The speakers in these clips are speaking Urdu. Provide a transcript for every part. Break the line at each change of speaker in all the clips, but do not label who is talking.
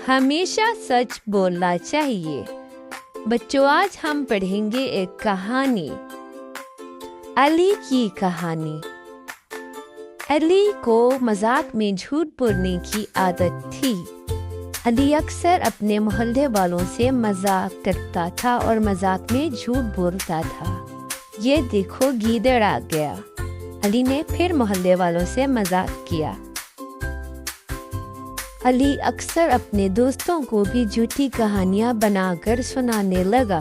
ہمیشہ سچ بولنا چاہیے۔ بچوں، آج ہم پڑھیں گے ایک کہانی، علی کی کہانی۔ علی کو مذاق میں جھوٹ بولنے کی عادت تھی۔ علی اکثر اپنے محلے والوں سے مذاق کرتا تھا اور مذاق میں جھوٹ بولتا تھا۔ یہ دیکھو، گیدڑ آ گیا۔ علی نے پھر محلے والوں سے مذاق کیا۔ علی اکثر اپنے دوستوں کو بھی جھوٹی کہانیاں بنا کر سنانے لگا۔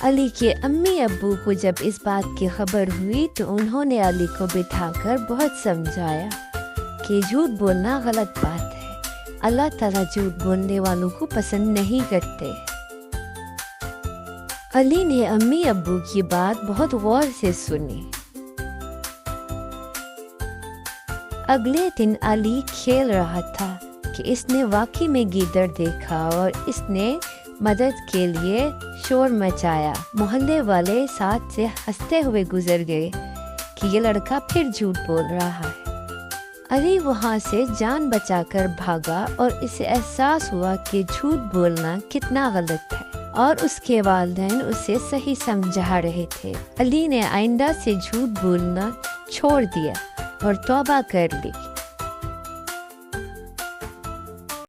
علی کے امی ابو کو جب اس بات کی خبر ہوئی تو انہوں نے علی کو بٹھا کر بہت سمجھایا کہ جھوٹ بولنا غلط بات ہے۔ اللہ تعالیٰ جھوٹ بولنے والوں کو پسند نہیں کرتے۔ علی نے امی ابو کی بات بہت غور سے سنی۔ اگلے دن علی کھیل رہا تھا کہ اس نے واقعی میں گیدڑ دیکھا اور اس نے مدد کے لیے شور مچایا۔ محلے والے ساتھ سے ہنستے ہوئے گزر گئے کہ یہ لڑکا پھر جھوٹ بول رہا ہے۔ علی وہاں سے جان بچا کر بھاگا اور اسے احساس ہوا کہ جھوٹ بولنا کتنا غلط ہے اور اس کے والدین اسے صحیح سمجھا رہے تھے۔ علی نے آئندہ سے جھوٹ بولنا چھوڑ دیا اور توبہ کر لی۔